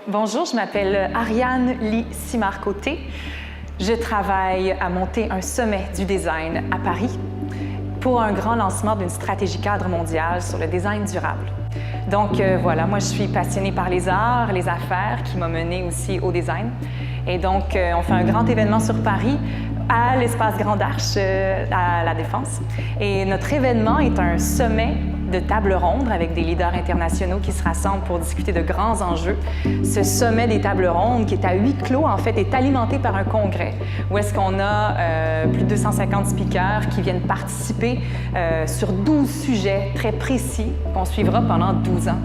Bonjour, je m'appelle Ariane Lee Simard-Côté. Je travaille à monter un sommet du design à Paris pour un grand lancement d'une stratégie cadre mondiale sur le design durable. Donc voilà, moi je suis passionnée par les arts, les affaires, qui m'a menée aussi au design. Et donc on fait un grand événement sur Paris à l'espace Grande Arche à La Défense. Et notre événement est un sommet de table ronde avec des leaders internationaux qui se rassemblent pour discuter de grands enjeux. Ce sommet des tables rondes, qui est à huis clos, en fait, est alimenté par un congrès où est-ce qu'on a plus de 250 speakers qui viennent participer sur 12 sujets très précis qu'on suivra pendant 12 ans.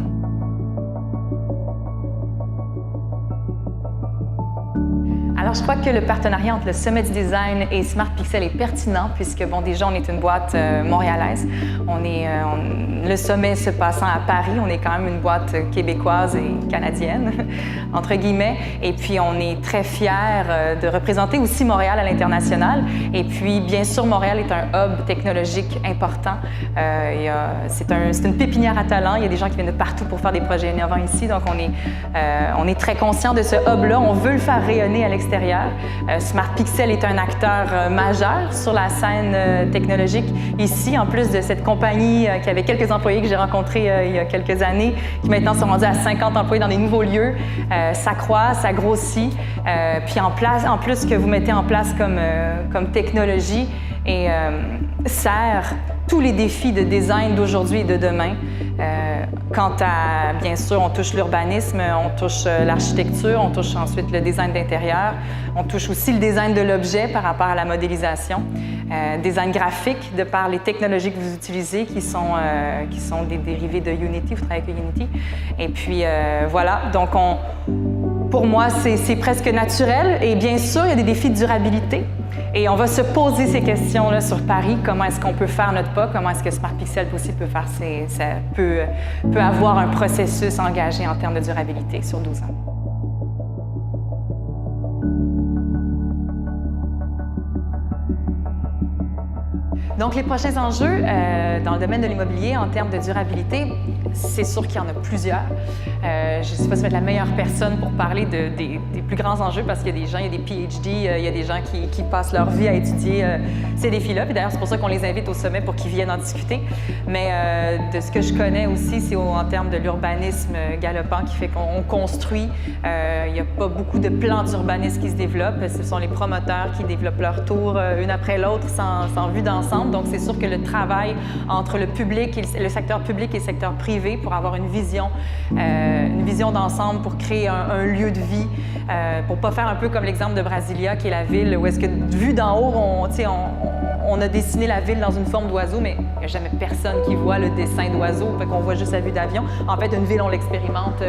Alors, je crois que le partenariat entre le Sommet du Design et Smart Pixel est pertinent puisque, bon, déjà, on est une boîte montréalaise. Le sommet se passant à Paris, on est quand même une boîte québécoise et canadienne, entre guillemets. Et puis, on est très fiers de représenter aussi Montréal à l'international. Et puis, bien sûr, Montréal est un hub technologique important. C'est une pépinière à talents. Il y a des gens qui viennent de partout pour faire des projets innovants ici. Donc, on est très conscient de ce hub-là. On veut le faire rayonner à l'extérieur. Smart Pixel est un acteur majeur sur la scène technologique ici, en plus de cette compagnie qui avait quelques employés que j'ai rencontrés il y a quelques années, qui maintenant sont rendus à 50 employés dans des nouveaux lieux. Ça croît, ça grossit. Puis en plus que vous mettez en place comme technologie et sert tous les défis de design d'aujourd'hui et de demain. Quant à, bien sûr, on touche l'urbanisme, on touche l'architecture, on touche ensuite le design d'intérieur, on touche aussi le design de l'objet par rapport à la modélisation, design graphique de par les technologies que vous utilisez qui sont des dérivés de Unity, vous travaillez avec Unity. Et puis voilà, donc pour moi, c'est presque naturel. Et bien sûr, il y a des défis de durabilité. Et on va se poser ces questions-là sur Paris. Comment est-ce qu'on peut faire notre pas? Comment est-ce que Smart Pixel aussi peut avoir un processus engagé en termes de durabilité sur 12 ans? Donc, les prochains enjeux dans le domaine de l'immobilier en termes de durabilité, c'est sûr qu'il y en a plusieurs. Je ne sais pas si vous êtes la meilleure personne pour parler des plus grands enjeux parce qu'il y a des gens, il y a des PhD, il y a des gens qui passent leur vie à étudier ces défis-là. Puis d'ailleurs, c'est pour ça qu'on les invite au sommet pour qu'ils viennent en discuter. Mais de ce que je connais aussi, c'est en termes de l'urbanisme galopant qui fait qu'on construit. Il n'y a pas beaucoup de plans d'urbanisme qui se développent. Ce sont les promoteurs qui développent leur tour une après l'autre sans vue d'ensemble. Donc, c'est sûr que le travail entre le secteur public et le secteur privé pour avoir une vision d'ensemble, pour créer un lieu de vie, pour ne pas faire un peu comme l'exemple de Brasilia, qui est la ville où est-ce que, vu d'en haut, on a dessiné la ville dans une forme d'oiseau, mais il n'y a jamais personne qui voit le dessin d'oiseau, fait qu'on voit juste la vue d'avion. En fait, une ville, on l'expérimente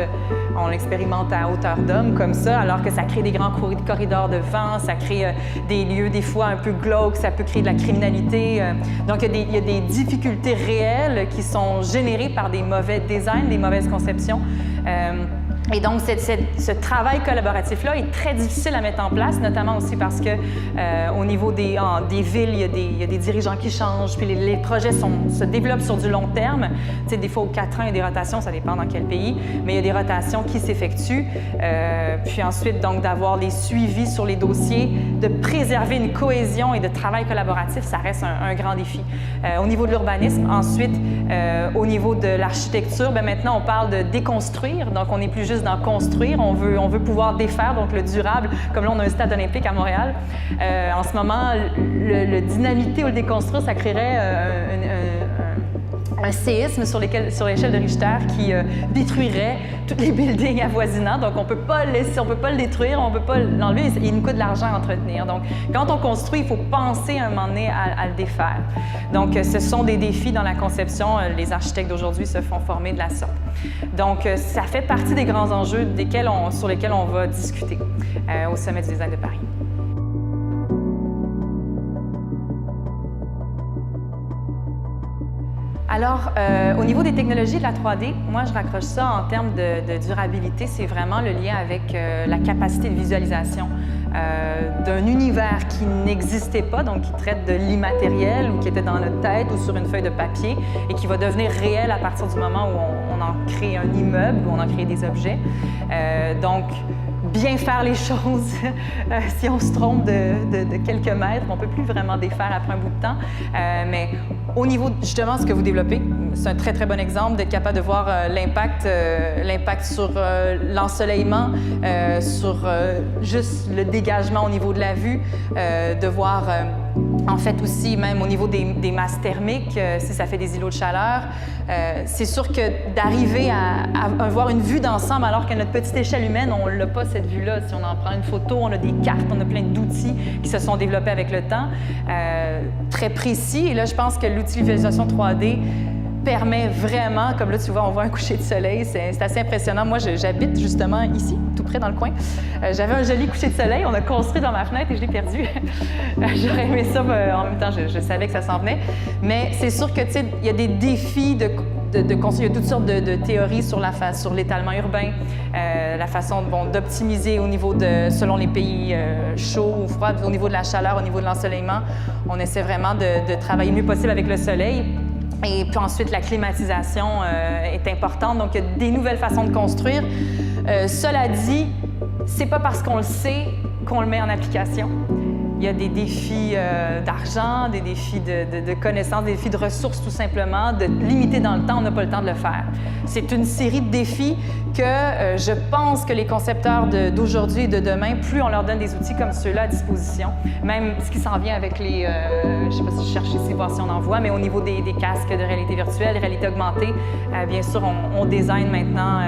à hauteur d'homme, comme ça, alors que ça crée des grands corridors de vent, ça crée des lieux, des fois, un peu glauques, ça peut créer de la criminalité. Donc, il y a des difficultés réelles qui sont générées par des mauvais designs, des mauvaises conceptions. Et donc, ce travail collaboratif-là est très difficile à mettre en place, notamment aussi parce que au niveau des villes, il y a des dirigeants qui changent, puis les projets se développent sur du long terme. Tu sais, des fois, aux 4 ans, il y a des rotations, ça dépend dans quel pays, mais il y a des rotations qui s'effectuent. Puis ensuite, donc, d'avoir les suivis sur les dossiers, de préserver une cohésion et de travail collaboratif, ça reste un grand défi. Au niveau de l'urbanisme, ensuite, au niveau de l'architecture, bien, maintenant, on parle de déconstruire, donc on n'est plus juste d'en construire, on veut pouvoir défaire, donc le durable, comme là on a un stade olympique à Montréal. En ce moment, le dynamiter ou le déconstruire, ça créerait un séisme sur l'échelle de Richter qui détruirait tous les buildings avoisinants. Donc, on peut pas le détruire, on peut pas l'enlever. Il nous coûte de l'argent à entretenir. Donc, quand on construit, il faut penser à un moment donné à le défaire. Donc, ce sont des défis dans la conception. Les architectes d'aujourd'hui se font former de la sorte. Donc, ça fait partie des grands enjeux sur lesquels on va discuter au Sommet du design de Paris. Alors, au niveau des technologies de la 3D, moi, je raccroche ça en termes de durabilité. C'est vraiment le lien avec la capacité de visualisation d'un univers qui n'existait pas, donc qui traite de l'immatériel ou qui était dans notre tête ou sur une feuille de papier et qui va devenir réel à partir du moment où on en crée un immeuble, où on en crée des objets. Donc, bien faire les choses. Si on se trompe de quelques mètres, on ne peut plus vraiment défaire après un bout de temps. Mais au niveau, justement, ce que vous développez, c'est un très, très bon exemple d'être capable de voir l'impact sur l'ensoleillement, sur juste le dégagement au niveau de la vue, de voir en fait aussi, même au niveau des masses thermiques, si ça fait des îlots de chaleur. C'est sûr que d'arriver à avoir une vue d'ensemble alors qu'à notre petite échelle humaine, on n'a pas cette vue-là. Si on en prend une photo, on a des cartes, on a plein d'outils qui se sont développés avec le temps, très précis. Et là, je pense que l'utilisation 3D permet vraiment, comme là, tu vois, on voit un coucher de soleil, c'est assez impressionnant. Moi, j'habite justement ici, tout près dans le coin. J'avais un joli coucher de soleil, on a construit dans ma fenêtre et je l'ai perdu. J'aurais aimé ça, en même temps, je savais que ça s'en venait. Mais c'est sûr que, tu sais, il y a des défis de construire. Il y a toutes sortes de théories sur l'étalement urbain, la façon d'optimiser au niveau selon les pays chauds ou froids, au niveau de la chaleur, au niveau de l'ensoleillement. On essaie vraiment de travailler le mieux possible avec le soleil. Et puis ensuite, la climatisation est importante. Donc, il y a des nouvelles façons de construire. Cela dit, c'est pas parce qu'on le sait qu'on le met en application. Il y a des défis d'argent, des défis de connaissances, des défis de ressources tout simplement, de limiter dans le temps, on n'a pas le temps de le faire. C'est une série de défis que je pense que les concepteurs d'aujourd'hui et de demain, plus on leur donne des outils comme ceux-là à disposition, même ce qui s'en vient avec les, je ne sais pas si je cherche ici, voir si on en voit, mais au niveau des casques de réalité virtuelle, réalité augmentée, bien sûr, on design maintenant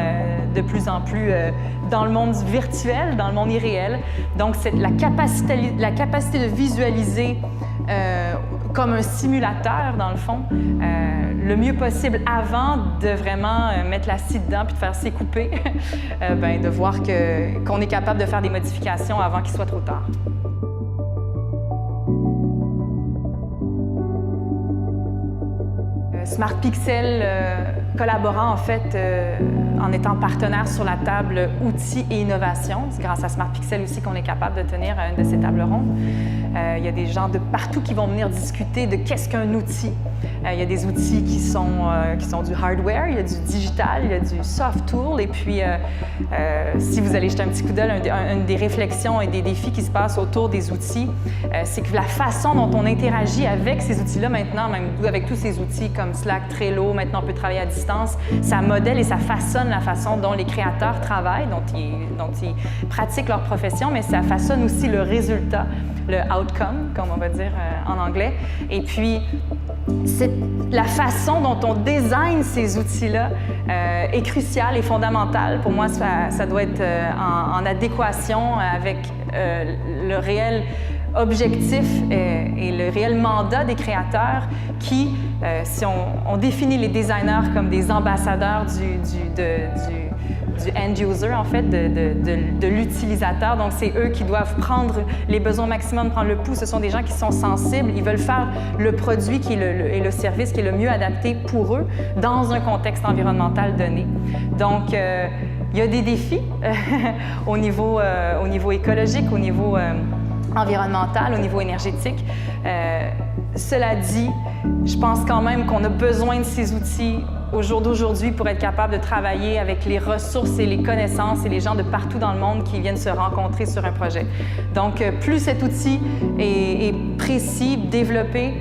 de plus en plus dans le monde virtuel, dans le monde irréel. Donc, c'est la capacité de visualiser comme un simulateur, dans le fond, le mieux possible avant de vraiment mettre la scie dedans puis de faire s'écouper, de voir qu'on est capable de faire des modifications avant qu'il soit trop tard. Smart Pixel collaborant en fait en étant partenaire sur la table outils et innovation. C'est grâce à Smart Pixel aussi qu'on est capable de tenir une de ces tables rondes. Il y a des gens de partout qui vont venir discuter de qu'est-ce qu'un outil. Il y a des outils qui sont du hardware, il y a du digital, il y a du soft tool. Et puis, si vous allez jeter un petit coup d'œil, une des réflexions et des défis qui se passent autour des outils, c'est que la façon dont on interagit avec ces outils-là maintenant, même avec tous ces outils comme Slack, Trello, maintenant on peut travailler à distance, ça modèle et ça façonne la façon dont les créateurs travaillent, dont ils pratiquent leur profession, mais ça façonne aussi le résultat, le outcome, comme on va dire en anglais. Et puis, la façon dont on design ces outils-là est cruciale et fondamentale. Pour moi, ça doit être en adéquation avec le réel objectif et le réel mandat des créateurs qui, si on définit les designers comme des ambassadeurs du end-user, en fait, de l'utilisateur. Donc, c'est eux qui doivent prendre les besoins maximum, prendre le pouls. Ce sont des gens qui sont sensibles. Ils veulent faire le produit et le service qui est le mieux adapté pour eux dans un contexte environnemental donné. Donc, il y a des défis au niveau écologique, au niveau environnemental, au niveau énergétique. Cela dit, je pense quand même qu'on a besoin de ces outils au jour d'aujourd'hui pour être capable de travailler avec les ressources et les connaissances et les gens de partout dans le monde qui viennent se rencontrer sur un projet. Donc, plus cet outil est précis, développé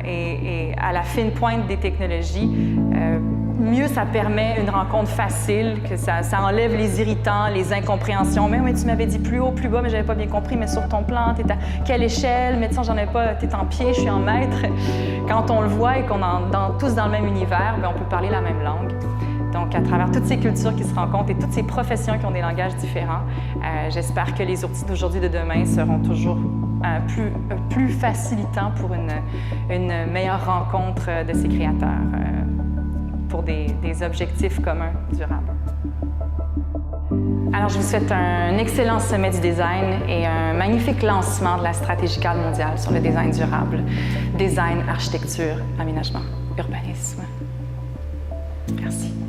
et à la fine pointe des technologies, mieux ça permet une rencontre facile, que ça enlève les irritants, les incompréhensions. Mais tu m'avais dit plus haut, plus bas, mais j'avais pas bien compris. Mais sur ton plan, t'es à quelle échelle? Mais tiens, j'en ai pas, t'es en pied, je suis en mètre. Quand on le voit et qu'on est tous dans le même univers, bien, on peut parler la même langue. Donc, à travers toutes ces cultures qui se rencontrent et toutes ces professions qui ont des langages différents, j'espère que les outils d'aujourd'hui et de demain seront toujours plus facilitants pour une meilleure rencontre de ces créateurs pour des objectifs communs durables. Alors, je vous souhaite un excellent sommet du design et un magnifique lancement de la stratégie cadre mondiale sur le design durable, design, architecture, aménagement. urbanisme. Merci.